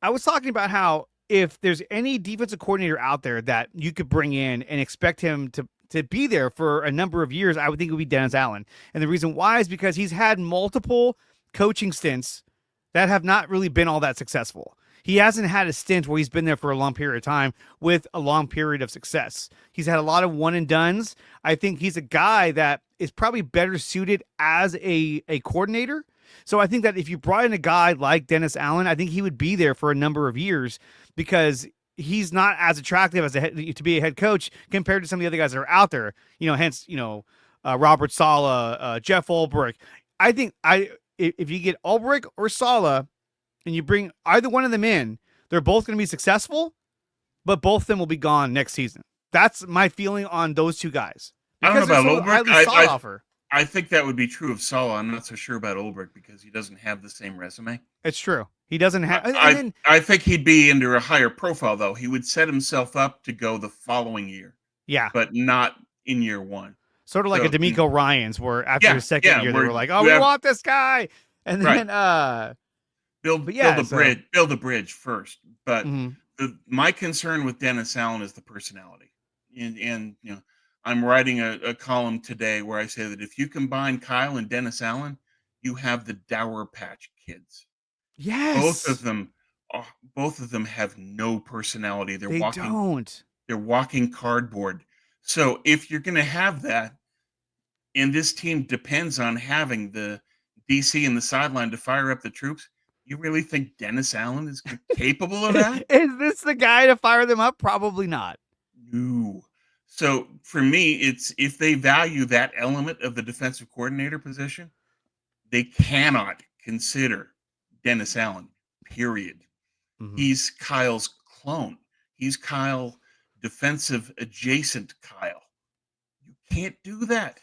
I was talking about how if there's any defensive coordinator out there that you could bring in and expect him to be there for a number of years, I would think it would be Dennis Allen. And the reason why is because he's had multiple coaching stints that have not really been all that successful. He hasn't had a stint where he's been there for a long period of time with a long period of success. He's had a lot of one and dones. I think he's a guy that is probably better suited as a coordinator. So I think that if you brought in a guy like Dennis Allen, I think he would be there for a number of years because he's not as attractive as to be a head coach compared to some of the other guys that are out there. Hence, Robert Saleh, Jeff Ulbrich. I think if you get Ulbrich or Saleh and you bring either one of them in, they're both going to be successful, but both of them will be gone next season. That's my feeling on those two guys. I don't know about Ulbrich. I think that would be true of Saleh. I'm not so sure about Ulbrich because he doesn't have the same resume. It's true. He doesn't have. I think he'd be under a higher profile, though. He would set himself up to go the following year. Yeah. But not in year one. Sort of like a D'Amico Ryans, where after his second year, they were like, oh, we want this guy. And then build the bridge first. But my concern with Dennis Allen is the personality. And I'm writing a column today where I say that if you combine Kyle and Dennis Allen, you have the Dower Patch Kids. Yes. Both of them have no personality. They don't. They're walking cardboard. So if you're going to have that, and this team depends on having the DC in the sideline to fire up the troops, you really think Dennis Allen is capable of that? Is this the guy to fire them up? Probably not. No. So for me, it's if they value that element of the defensive coordinator position, they cannot consider Dennis Allen, period. Mm-hmm. He's Kyle's clone. He's Kyle, defensive adjacent Kyle. You can't do that.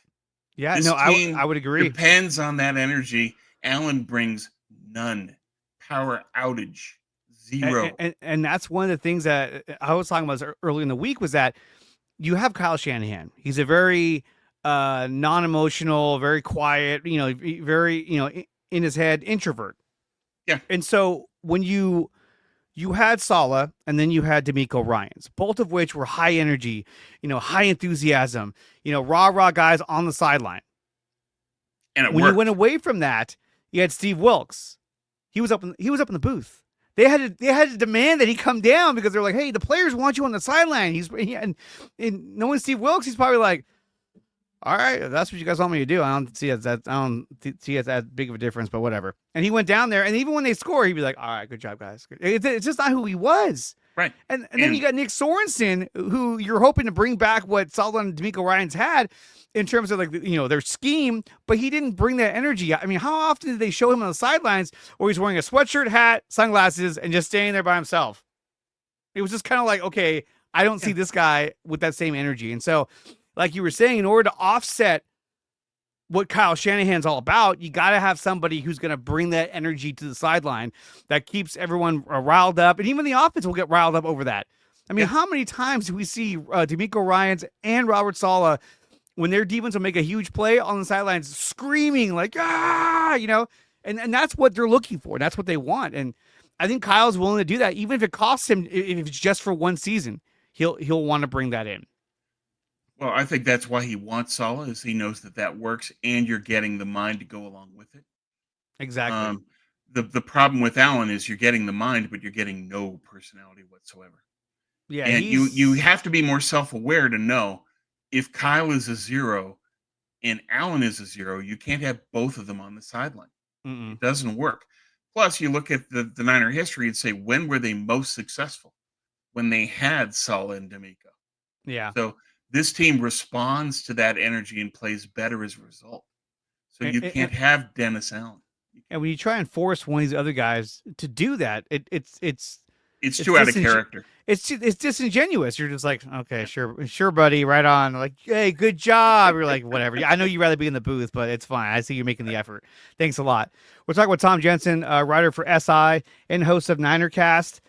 Yeah, I would agree. Depends on that energy. Allen brings none. Power outage, zero. And that's one of the things that I was talking about early in the week was that you have Kyle Shanahan. He's a very non-emotional, very quiet, very, in his head, introvert. Yeah. And so when you had Saleh and then you had D'Amico Ryans, both of which were high energy, high enthusiasm, rah guys on the sideline. And when you went away from that, you had Steve Wilkes. He was up in the booth. They had to demand that he come down because they're like, hey, the players want you on the sideline. And knowing Steve Wilkes, he's probably like, all right, if that's what you guys want me to do. I don't see it that big of a difference, but whatever. And he went down there, and even when they score, he'd be like, all right, good job, guys. It's just not who he was. Right. And then you got Nick Sorensen, who you're hoping to bring back what Saleh and D'Amico Ryans had in terms of their scheme, but he didn't bring that energy. I mean, how often did they show him on the sidelines where he's wearing a sweatshirt, hat, sunglasses, and just standing there by himself? It was just kind of like, okay, I don't see this guy with that same energy. And so, like you were saying, in order to offset what Kyle Shanahan's all about, you got to have somebody who's going to bring that energy to the sideline that keeps everyone riled up. And even the offense will get riled up over that. I mean, how many times do we see D'Amico Ryans and Robert Saleh, when their defense will make a huge play on the sidelines, screaming like, and that's what they're looking for. That's what they want. And I think Kyle's willing to do that, even if it costs him, if it's just for one season, he'll want to bring that in. Well, I think that's why he wants Saleh, is he knows that works, and you're getting the mind to go along with it. Exactly. The problem with Allen is you're getting the mind, but you're getting no personality whatsoever. Yeah, and you have to be more self-aware to know if Kyle is a zero and Allen is a zero, you can't have both of them on the sideline. It doesn't work. Plus, you look at the Niner history and say, when were they most successful? When they had Saleh and D'Amico. Yeah. So this team responds to that energy and plays better as a result. So you can't have Dennis Allen. And when you try and force one of these other guys to do that, it's too out of character. It's disingenuous. You're just like, okay, sure, buddy, right on. Like, hey, good job. You're like, whatever. I know you'd rather be in the booth, but it's fine. I see you're making the effort. Thanks a lot. We're talking with Tom Jensen, writer for SI and host of NinerCast.